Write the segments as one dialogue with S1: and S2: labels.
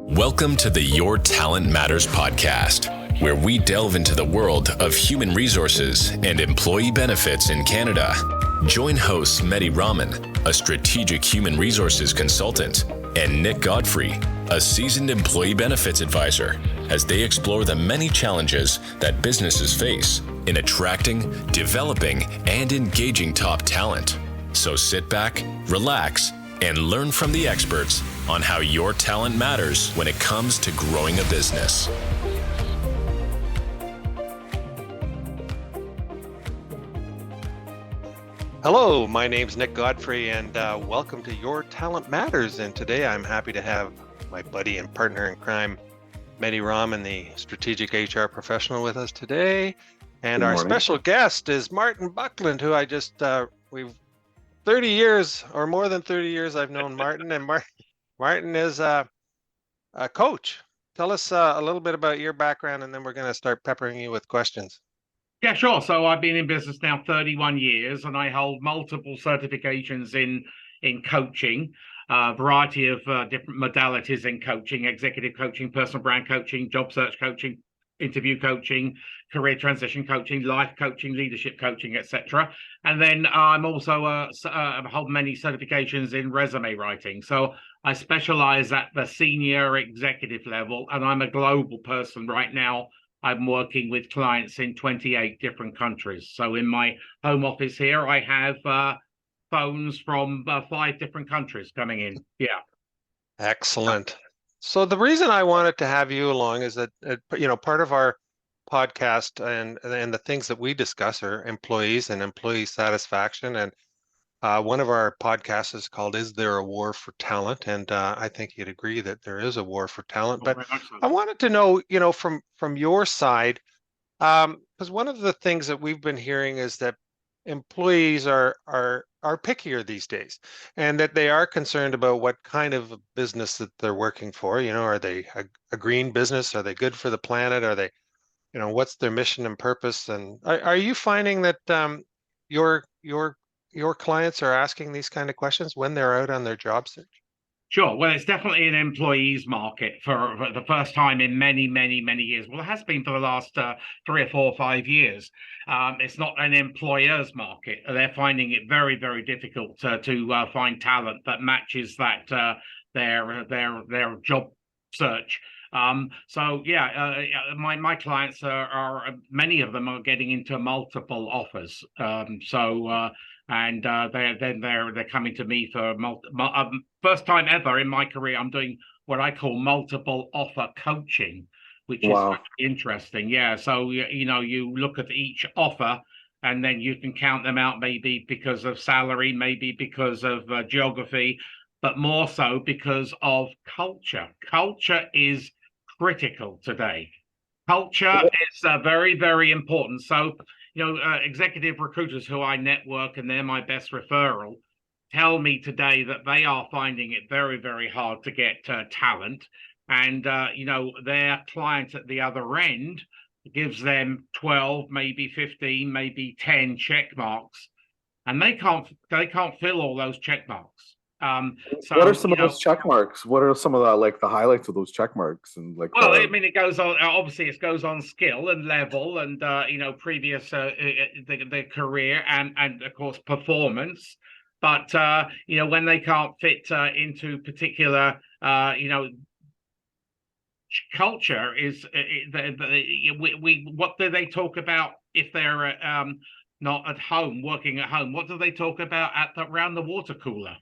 S1: Welcome to the Your Talent Matters podcast, where we delve into the world of human resources and employee benefits in Canada. Join hosts Mehdi Rahman, a strategic human resources consultant, and Nick Godfrey, a seasoned employee benefits advisor, as they explore the many challenges that businesses face in attracting, developing, and engaging top talent. So sit back, relax, and learn from the experts on how your talent matters when it comes to growing a business.
S2: Hello, my name's Nick Godfrey, and welcome to Your Talent Matters. And today I'm happy to have my buddy and partner in crime, Mehdi Rahman, the strategic HR professional, with us today. And our special guest is Martin Buckland, who I just, we've 30 years or more than 30 years I've known Martin, and Martin is a coach. Tell us a little bit about your background, and then we're going to start peppering you with questions.
S3: Yeah, sure. So I've been in business now 31 years, and I hold multiple certifications in coaching, a variety of different modalities in coaching: executive coaching, personal brand coaching, job search coaching, interview coaching, career transition coaching, life coaching, leadership coaching, etc. And then I'm also hold many certifications in resume writing. So I specialize at the senior executive level, and I'm a global person right now. I'm working with clients in 28 different countries. So in my home office here, I have phones from 5 different countries coming in. Yeah.
S2: Excellent. So the reason I wanted to have you along is that, part of our podcast and the things that we discuss are employees and employee satisfaction. And one of our podcasts is called "Is There a War for Talent?" And I think you'd agree that there is a war for talent. But I wanted to know, from your side, because one of the things that we've been hearing is that employees are pickier these days, and that they are concerned about what kind of a business that they're working for. Are they a green business? Are they good for the planet? Are they, what's their mission and purpose? And are you finding that your clients are asking these kind of questions when they're out on their job search?
S3: Sure. Well, it's definitely an employees market for the first time in many, many, many years. Well, it has been for the last 3 or 4 or 5 years. It's not an employer's market. They're finding it very, very difficult to find talent that matches that their job search. My clients are many of them are getting into multiple offers. They're coming to me for first time ever in my career. I'm doing what I call multiple offer coaching, which is really interesting. Yeah, so you look at each offer, and then you can count them out, maybe because of salary, maybe because of geography, but more so because of culture. Culture is critical today. Culture is very, very important. So executive recruiters who I network, and they're my best referral, tell me today that they are finding it very, very hard to get talent. And, their client at the other end gives them 12, maybe 15, maybe 10 check marks, and they can't fill all those check marks.
S4: What are some of those check marks? What are some of the highlights of those check marks? And
S3: it goes on. Obviously, it goes on skill and level, and previous the career and of course performance. But when they can't fit into particular culture is what do they talk about if they're not at home, working at home? What do they talk about around the water cooler?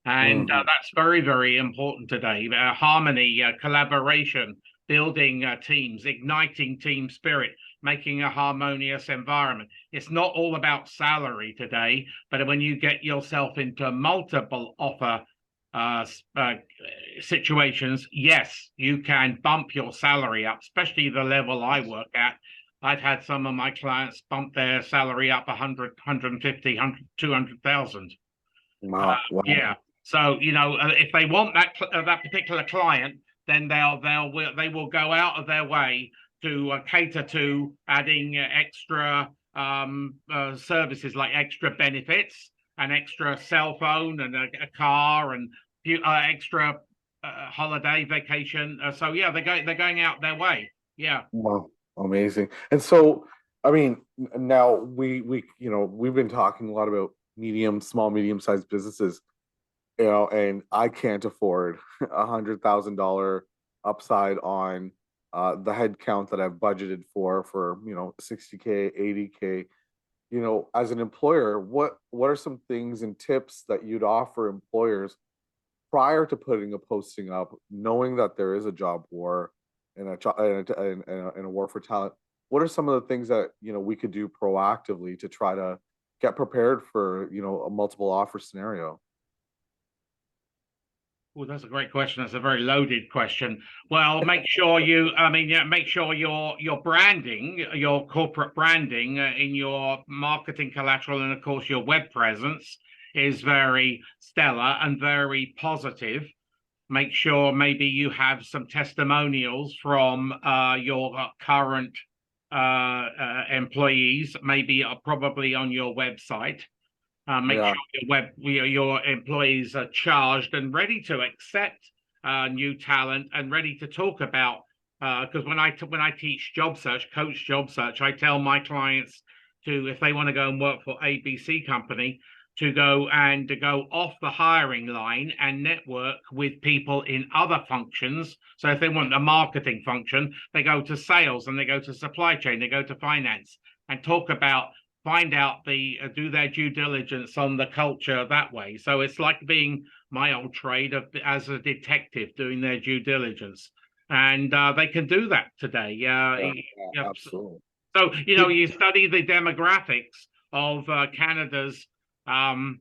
S3: And that's very, very important today. Harmony, collaboration, building teams, igniting team spirit, making a harmonious environment. It's not all about salary today, but when you get yourself into multiple offer situations, yes, you can bump your salary up, especially the level I work at. I've had some of my clients bump their salary up 100, 150, 100, 200,000.
S4: Wow.
S3: Yeah. So, if they want that particular client, then they will go out of their way to cater to adding extra services like extra benefits, an extra cell phone and a car and extra holiday, vacation. So yeah, they're going out their way. Yeah.
S4: Wow, amazing. And so, I mean, now we've been talking a lot about small, medium-sized businesses, and I can't afford $100,000 upside on the head count that I've budgeted for 60K, 80K. As an employer, what are some things and tips that you'd offer employers prior to putting a posting up, knowing that there is a job war and and a war for talent? What are some of the things that we could do proactively to try to get prepared for a multiple offer scenario?
S3: Well, that's a great question. That's a very loaded question. Well, make sure make sure your branding, your corporate branding in your marketing collateral, and of course your web presence is very stellar and very positive. Make sure maybe you have some testimonials from your current employees, maybe probably on your website. Make sure your employees are charged and ready to accept new talent and ready to talk about. Because when I teach job search, coach job search, I tell my clients if they want to go and work for ABC company, to go off the hiring line and network with people in other functions. So if they want a marketing function, they go to sales, and they go to supply chain, they go to finance, and find out do their due diligence on the culture that way. So it's like being my old trade as a detective, doing their due diligence, and they can do that today.
S4: Absolutely.
S3: So you study the demographics of Canada's a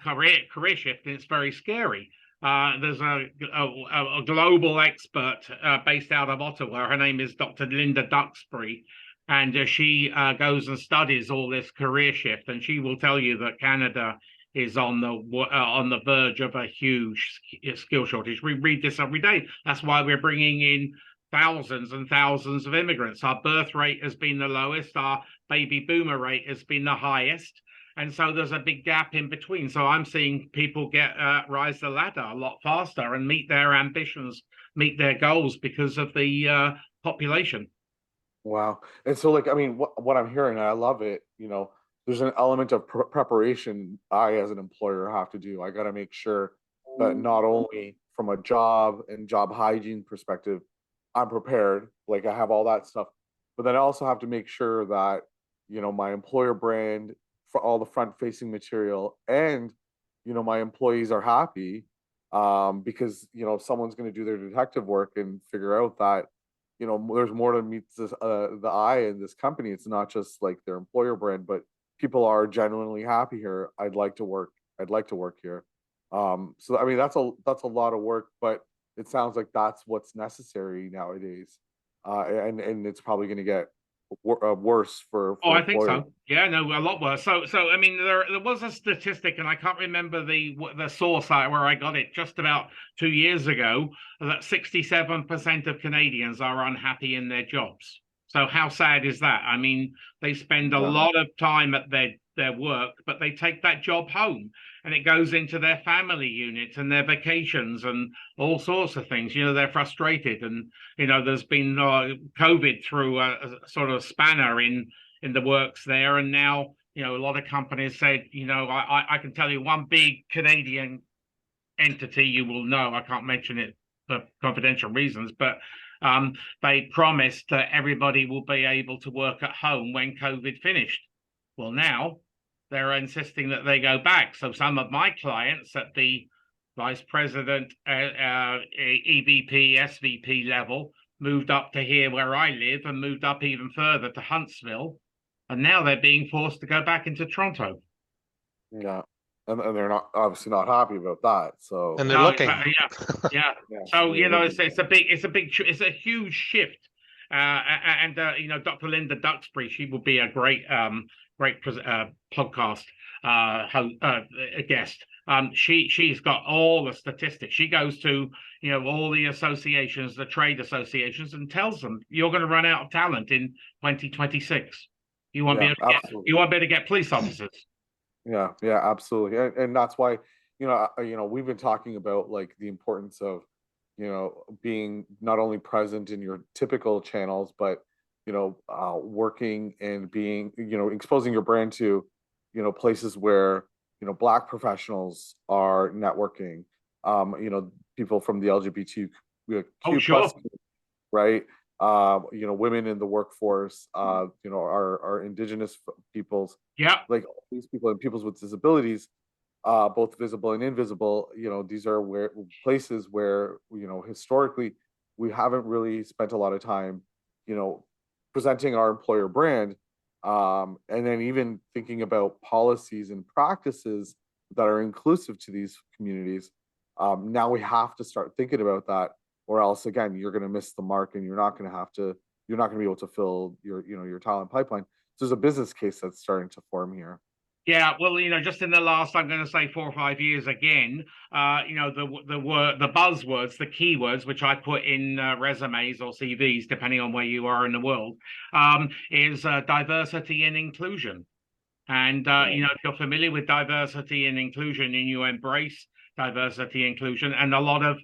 S3: career shift, and it's very scary. There's a global expert based out of Ottawa. Her name is Dr. Linda Duxbury, and she goes and studies all this career shift, and she will tell you that Canada is on the verge of a huge skill shortage. We read this every day. That's why we're bringing in thousands and thousands of immigrants. Our birth rate has been the lowest. Our baby boomer rate has been the highest. And so there's a big gap in between. So I'm seeing people rise the ladder a lot faster and meet their ambitions, meet their goals because of the population.
S4: Wow. And so, what I'm hearing, and I love it, there's an element of preparation I, as an employer, have to do. I got to make sure that not only from a job and job hygiene perspective, I'm prepared, like I have all that stuff, but then I also have to make sure that, my employer brand, for all the front facing material, and, my employees are happy, because, someone's going to do their detective work and figure out that, there's more to meet the eye in this company. It's not just like their employer brand, but people are genuinely happy here. I'd like to work here. So I mean, that's a lot of work, but it sounds like that's what's necessary nowadays. And it's probably going to get worse for
S3: I think so. Yeah, no, a lot worse. So I mean, there was a statistic, and I can't remember the source where I got it, just about 2 years ago, that 67% of Canadians are unhappy in their jobs. So how sad is that? I mean, they spend a lot of time at their work, but they take that job home, and it goes into their family unit and their vacations and all sorts of things. They're frustrated, and there's been COVID through a sort of spanner in the works there, and now a lot of companies said, I can tell you one big Canadian entity, you will know, I can't mention it for confidential reasons, but they promised that everybody will be able to work at home when COVID finished. Well, now they're insisting that they go back. So some of my clients at the vice president, EVP, SVP level moved up to here where I live, and moved up even further to Huntsville. And now they're being forced to go back into Toronto.
S4: Yeah. And they're not obviously not happy about that. So
S2: and they're looking.
S3: Yeah. So it's a huge shift. And Dr. Linda Duxbury, she will be a great podcast guest. She's got all the statistics. She goes to all the associations, the trade associations, and tells them you're going to run out of talent in 2026. You won't be able to get police officers.
S4: Yeah, absolutely. And that's why, we've been talking about like the importance of, being not only present in your typical channels, but, working and being, exposing your brand to, places where, Black professionals are networking, people from the LGBTQ
S3: Oh,
S4: plus,
S3: sure.
S4: right? Women in the workforce, our indigenous peoples,
S3: Yeah.
S4: like all these people and peoples with disabilities, both visible and invisible. These are where places where, historically we haven't really spent a lot of time, you know, presenting our employer brand, and then even thinking about policies and practices that are inclusive to these communities. Now we have to start thinking about that, or else again you're going to miss the mark, and you're not going to be able to fill your talent pipeline. So there's a business case that's starting to form here.
S3: Yeah, well, just in the last, I'm going to say 4 or 5 years again, the buzzwords, the keywords, which I put in resumes or CVs, depending on where you are in the world, is diversity and inclusion. And if you're familiar with diversity and inclusion, and you embrace diversity and inclusion, and a lot of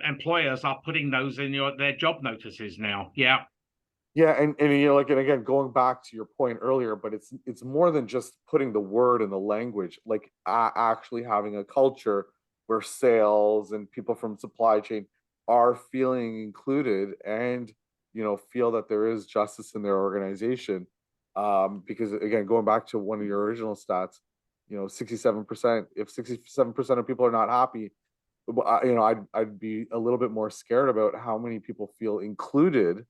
S3: employers are putting those in their job notices now. Yeah.
S4: Yeah, and again, going back to your point earlier, but it's more than just putting the word in the language, like actually having a culture where sales and people from supply chain are feeling included, and feel that there is justice in their organization. Because again, going back to one of your original stats, 67%, if 67% of people are not happy, I'd be a little bit more scared about how many people feel included,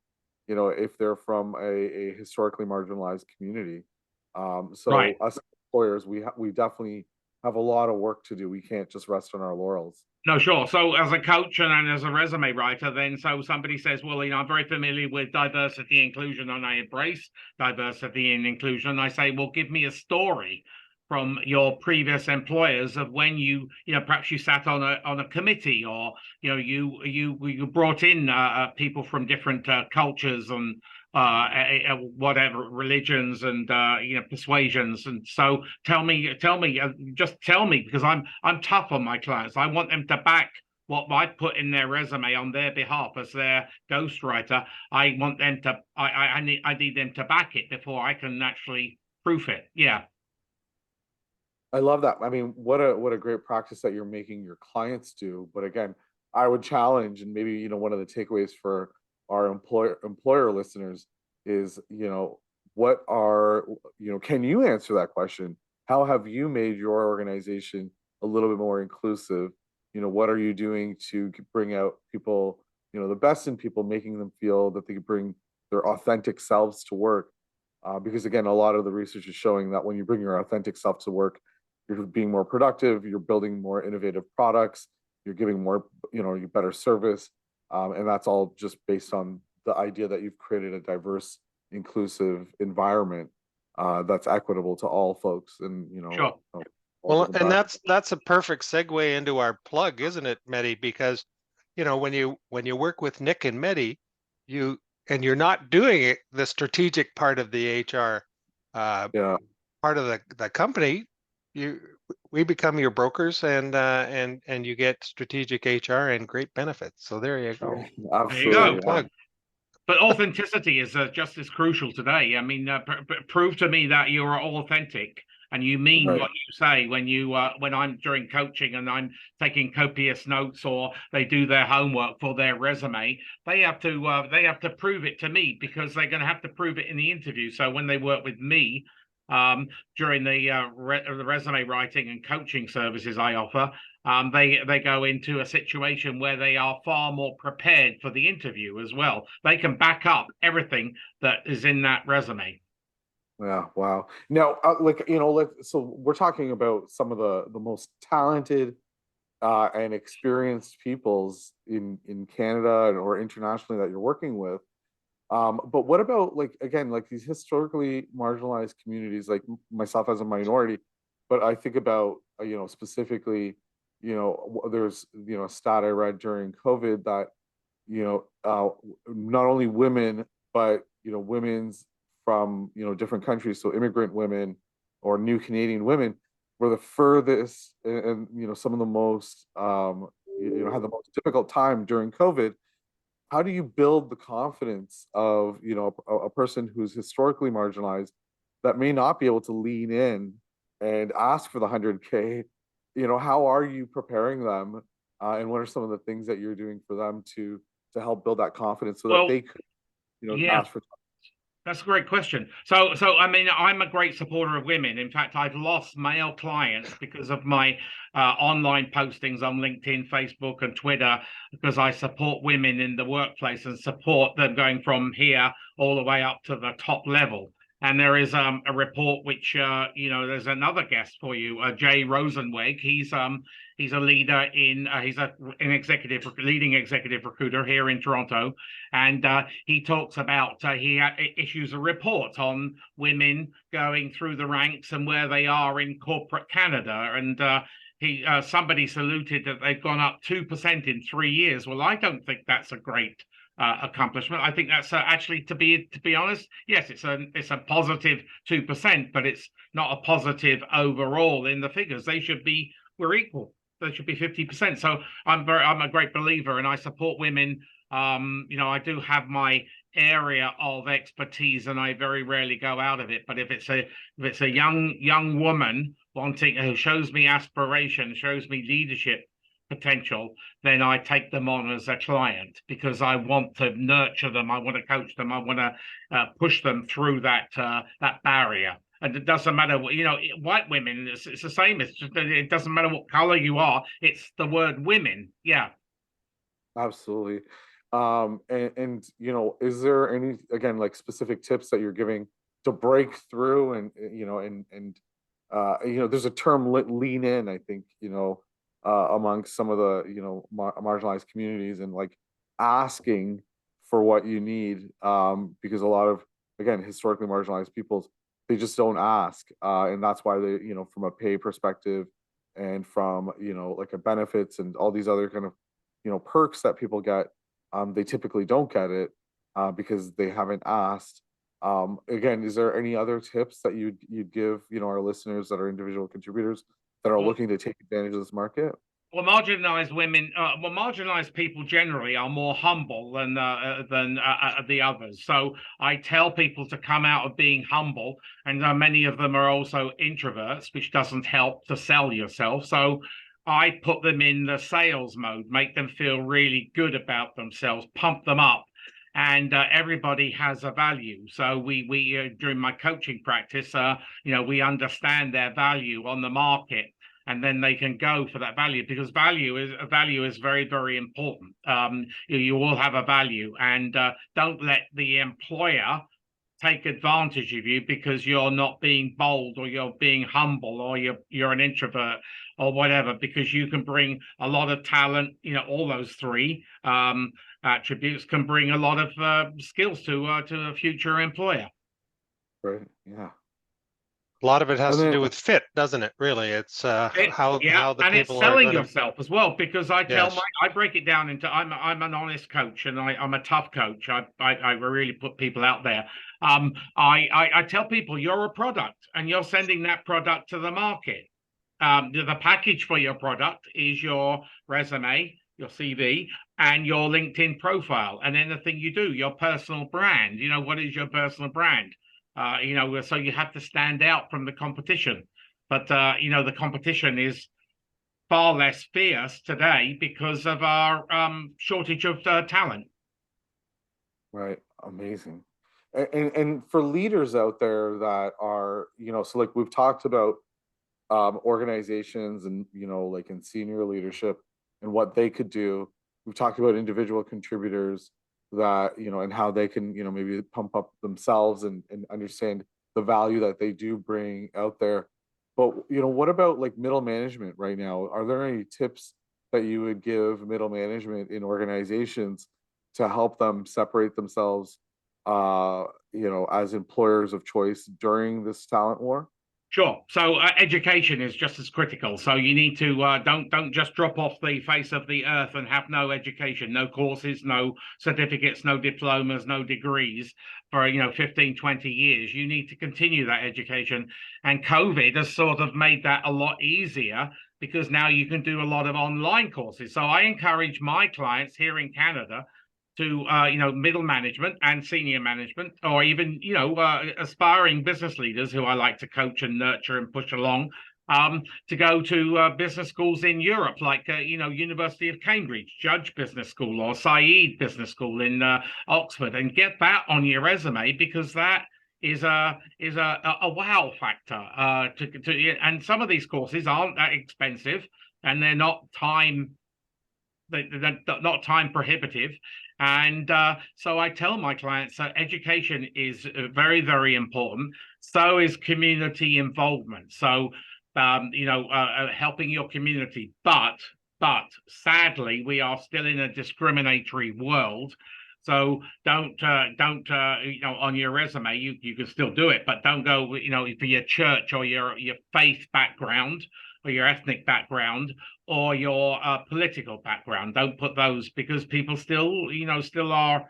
S4: if they're from a historically marginalized community.
S3: Right.
S4: So us employers, we definitely have a lot of work to do. We can't just rest on our laurels.
S3: No, sure. So as a coach and as a resume writer, then so somebody says, well, I'm very familiar with diversity, inclusion, and I embrace diversity and inclusion. I say, well, give me a story from your previous employers of when perhaps you sat on a committee, or you brought in people from different cultures and whatever religions and persuasions. And so just tell me, because I'm tough on my clients. I want them to back what I put in their resume on their behalf as their ghostwriter. I want them to I need them to back it before I can actually proof it. Yeah.
S4: I love that. I mean, what a great practice that you're making your clients do. But again, I would challenge, and maybe one of the takeaways for our employer listeners is, what are can you answer that question? How have you made your organization a little bit more inclusive? What are you doing to bring out people, the best in people, making them feel that they can bring their authentic selves to work? Because again, a lot of the research is showing that when you bring your authentic self to work, you're being more productive, you're building more innovative products, you're giving more, better service. And that's all just based on the idea that you've created a diverse, inclusive environment that's equitable to all folks. And,
S3: Sure.
S2: Well, and that's a perfect segue into our plug, isn't it, Mehdi? Because, when you work with Nick and Mehdi, you're not doing it, the strategic part of the HR part of the company, we become your brokers, and you get strategic HR and great benefits. So there you go.
S4: Absolutely.
S3: There you go.
S2: Plug.
S3: But authenticity is just as crucial today. I mean, prove to me that you're authentic and you mean
S4: Right.
S3: what you say when I'm during coaching and I'm taking copious notes, or they do their homework for their resume. They have to prove it to me, because they're going to have to prove it in the interview. So when they work with me, during the resume writing and coaching services I offer, they go into a situation where they are far more prepared for the interview as well. They can back up everything that is in that resume.
S4: Yeah, wow. Now, so we're talking about some of the most talented and experienced peoples in Canada or internationally that you're working with. But what about, like, again, like these historically marginalized communities, like myself as a minority? But I think about specifically, there's a stat I read during COVID that not only women, but women's from different countries, so immigrant women or new Canadian women, were the furthest and some of the most had the most difficult time during COVID. How do you build the confidence of a person who's historically marginalized that may not be able to lean in and ask for the 100K? How are you preparing them, and what are some of the things that you're doing for them to help build that confidence so that
S3: Well,
S4: they could
S3: yeah,
S4: ask for?
S3: that's a great question. So I mean, I'm a great supporter of women. In fact, I've lost male clients because of my online postings on LinkedIn, Facebook, and Twitter, because I support women in the workplace and support them going from here all the way up to the top level. And there is a report which there's another guest for you, Jay Rosenweg. He's a leader in he's leading executive recruiter here in Toronto, and he talks about he issues a report on women going through the ranks and where they are in corporate Canada. And somebody saluted that they've gone up 2% in 3 years. Well, I don't think that's a great accomplishment. I think that's actually, to be honest, yes, it's a positive 2%, but it's not a positive overall in the figures. We're equal. They should be 50%. So I'm a great believer, and I support women. I do have my area of expertise, and I very rarely go out of it. But if it's a young woman who shows me aspiration, shows me leadership potential, then I take them on as a client, because I want to nurture them. I want to coach them. I want to push them through that barrier. And it doesn't matter what, white women, it's the same. It's just, it doesn't matter what color you are. It's the word women. Yeah.
S4: Absolutely. And is there any, again, like specific tips that you're giving to break through and there's a term lean in, I think, amongst some of the marginalized communities, and like asking for what you need, because a lot of, again, historically marginalized peoples, they just don't ask, and that's why they, from a pay perspective and from like a benefits and all these other kind of perks that people get, they typically don't get it because they haven't asked. Again, is there any other tips that you'd give our listeners that are individual contributors that are looking to take advantage of this market?
S3: Well, marginalized people generally are more humble than the others. So I tell people to come out of being humble, and many of them are also introverts, which doesn't help to sell yourself. So I put them in the sales mode, make them feel really good about themselves, pump them up. And everybody has a value. So we during my coaching practice, we understand their value on the market, and then they can go for that value, because value is very, very important. You all have a value, and don't let the employer take advantage of you because you're not being bold, or you're being humble, or you're an introvert or whatever, because you can bring a lot of talent. All those three attributes can bring a lot of skills to a future employer.
S4: Right. Yeah.
S2: A lot of it has to do with fit, doesn't it? Really, it's how the
S3: and
S2: people
S3: it's selling
S2: are gonna...
S3: yourself as well, because I break it down into, I'm an honest coach, and I'm a tough coach. I really put people out there. I tell people, you're a product, and you're sending that product to the market. The package for your product is your resume, your CV, and your LinkedIn profile, and anything you do, your personal brand. What is your personal brand? So you have to stand out from the competition. But the competition is far less fierce today because of our shortage of talent.
S4: Right. Amazing. And for leaders out there that are, so like we've talked about organizations and, like in senior leadership and what they could do. We've talked about individual contributors that, and how they can, maybe pump up themselves and understand the value that they do bring out there. But, what about like middle management right now? Are there any tips that you would give middle management in organizations to help them separate themselves, as employers of choice during this talent war?
S3: Sure. So education is just as critical. So you need to don't just drop off the face of the earth and have no education, no courses, no certificates, no diplomas, no degrees for 15, 20 years. You need to continue that education. And COVID has sort of made that a lot easier because now you can do a lot of online courses. So I encourage my clients here in Canada to middle management and senior management, or even aspiring business leaders who I like to coach and nurture and push along, to go to business schools in Europe, like University of Cambridge, Judge Business School, or Said Business School in Oxford, and get that on your resume, because that is a wow factor. And some of these courses aren't that expensive, and they're not time prohibitive. And so I tell my clients that education is very, very important. So is community involvement. So, helping your community. But sadly, we are still in a discriminatory world. So don't on your resume, you can still do it, but don't go, for your church or your faith background or your ethnic background or your political background. Don't put those, because people still are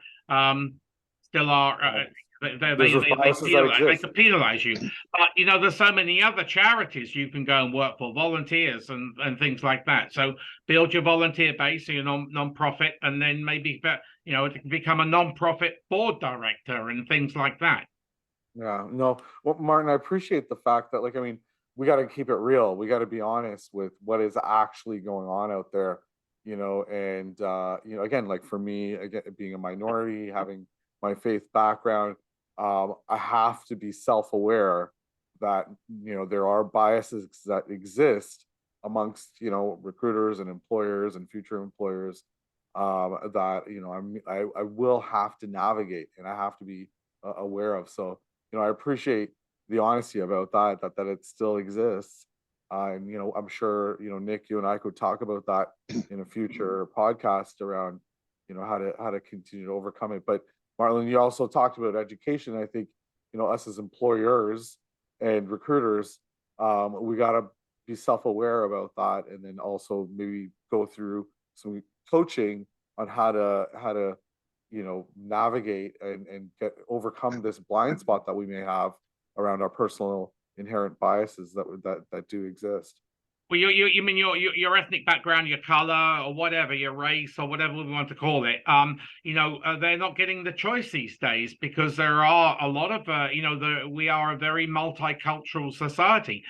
S3: they can penalize you. But there's so many other charities you can go and work for, volunteers and things like that. So build your volunteer base, your non-profit, and then maybe become a non-profit board director and things like that.
S4: Yeah, no, well, Martin, I appreciate the fact that, we got to keep it real. We got to be honest with what is actually going on out there, and again, like for me, again, being a minority, having my faith background, I have to be self-aware that there are biases that exist amongst recruiters and employers and future employers, that I will have to navigate, and I have to be aware of. So I appreciate the honesty about that it still exists. And I'm sure Nick, you and I could talk about that in a future podcast around how to continue to overcome it. But Marlon, you also talked about education. I think us as employers and recruiters, we got to be self-aware about that, and then also maybe go through some coaching on how to navigate and overcome this blind spot that we may have around our personal inherent biases that do exist.
S3: Well, you mean your ethnic background, your color, or whatever, your race, or whatever we want to call it. They're not getting the choice these days, because there are a lot of we are a very multicultural society.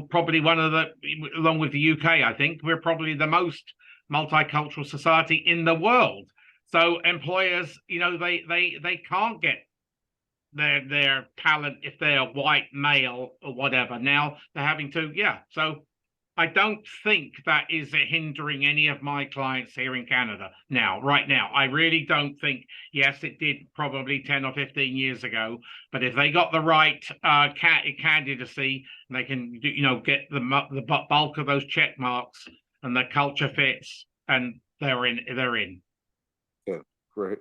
S3: Probably one of the, along with the UK, I think we're probably the most multicultural society in the world. So employers, they can't get their talent if they're white, male, or whatever. Now they're having to, so I don't think that is hindering any of my clients here in Canada right now. I really don't think. Yes, it did probably 10 or 15 years ago, but if they got the right candidacy, and they can get the bulk of those check marks, and the culture fits, and they're in.
S4: Yeah, great.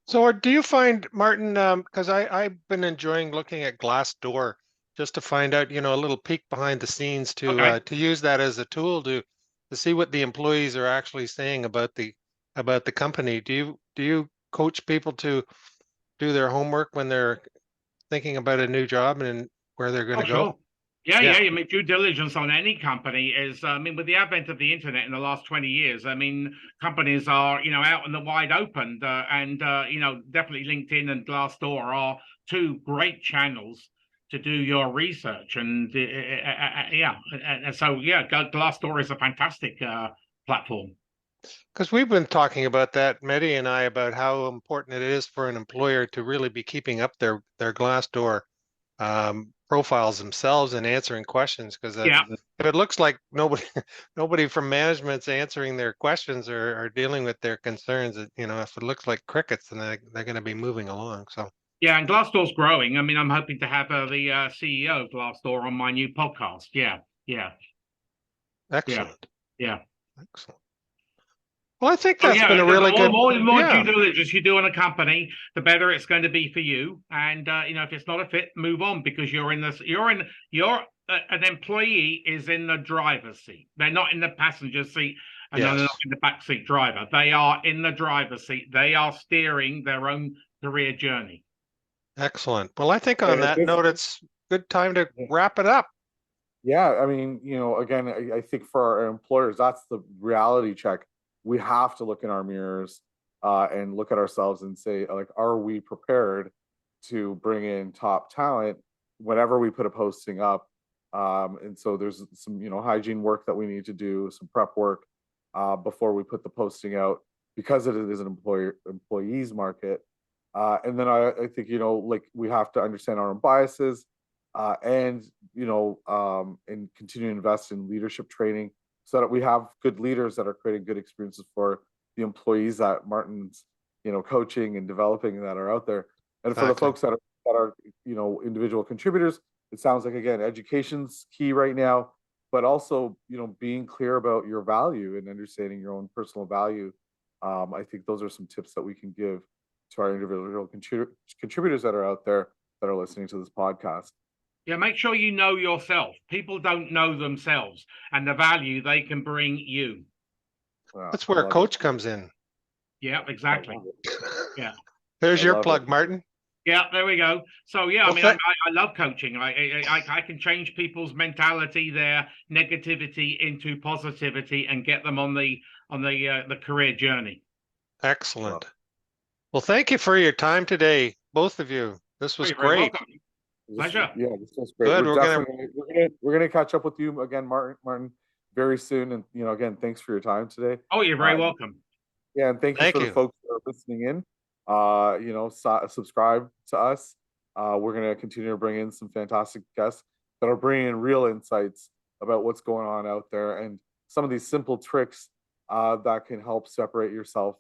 S2: So do you find, Martin, because I've been enjoying looking at Glassdoor just to find out, a little peek behind the scenes to use that as a tool to see what the employees are actually saying about the company. Do you coach people to do their homework when they're thinking about a new job and where they're going to go?
S3: Sure. Yeah. I mean, due diligence on any company is, with the advent of the internet in the last 20 years, companies are, out in the wide open, and definitely LinkedIn and Glassdoor are two great channels to do your research. And Glassdoor is a fantastic platform.
S2: Because we've been talking about that, Mehdi and I, about how important it is for an employer to really be keeping up their Glassdoor profiles themselves and answering questions, because if it looks like nobody from management's answering their questions or dealing with their concerns, if it looks like crickets, then they're going to be moving along. So
S3: and Glassdoor's growing. I'm hoping to have the CEO of Glassdoor on my new podcast.
S2: Excellent.
S3: Yeah.
S2: Excellent. Well, I think that's been a
S3: the
S2: really good.
S3: more
S2: Yeah.
S3: due diligence you do on a company, the better it's going to be for you. And if it's not a fit, move on, because you're an employee is in the driver's seat. They're not in the passenger seat, and they're not in the backseat driver. They are in the driver's seat. They are steering their own career journey.
S2: Excellent. Well, I think on that note, it's good time to wrap it up.
S4: Yeah, I mean, again, I think for our employers, that's the reality check. We have to look in our mirrors and look at ourselves and say, like, are we prepared to bring in top talent whenever we put a posting up? And so there's some, hygiene work that we need to do, some prep work before we put the posting out, because it is an employees market. And then I think, like, we have to understand our own biases and continue to invest in leadership training so that we have good leaders that are creating good experiences for the employees that Martin's, coaching and developing that are out there. And for the folks that are, individual contributors, it sounds like, again, education's key right now, but also, being clear about your value and understanding your own personal value. I think those are some tips that we can give to our individual contributors that are out there that are listening to this podcast.
S3: Yeah, make sure you know yourself. People don't know themselves and the value they can bring you.
S2: That's where a coach comes in.
S3: Yeah, exactly. Yeah.
S2: There's your plug, Martin.
S3: Yeah, there we go. So yeah, I love coaching. I can change people's mentality, their negativity into positivity, and get them on the career journey.
S2: Excellent. Well, thank you for your time today, both of you. This was great.
S3: Pleasure.
S4: Yeah, this was great.
S2: Good.
S4: We're gonna catch up with you again, Martin, very soon. And again, thanks for your time today.
S3: Oh, you're very welcome.
S4: Yeah, and thank you for the folks that are listening in. Subscribe to us. We're gonna continue to bring in some fantastic guests that are bringing in real insights about what's going on out there and some of these simple tricks that can help separate yourself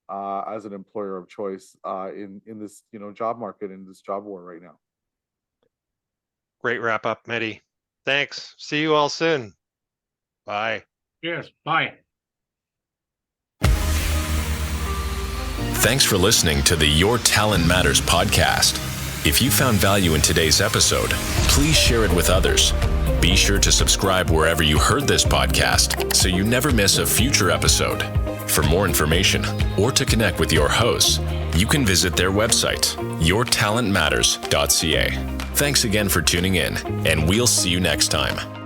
S4: as an employer of choice in this job market, in this job war right now.
S2: Great wrap up, Mehdi. Thanks. See you all soon. Bye.
S3: Yes. Bye.
S1: Thanks for listening to the Your Talent Matters podcast. If you found value in today's episode, please share it with others. Be sure to subscribe wherever you heard this podcast so you never miss a future episode. For more information or to connect with your hosts, you can visit their website, yourtalentmatters.ca. Thanks again for tuning in, and we'll see you next time.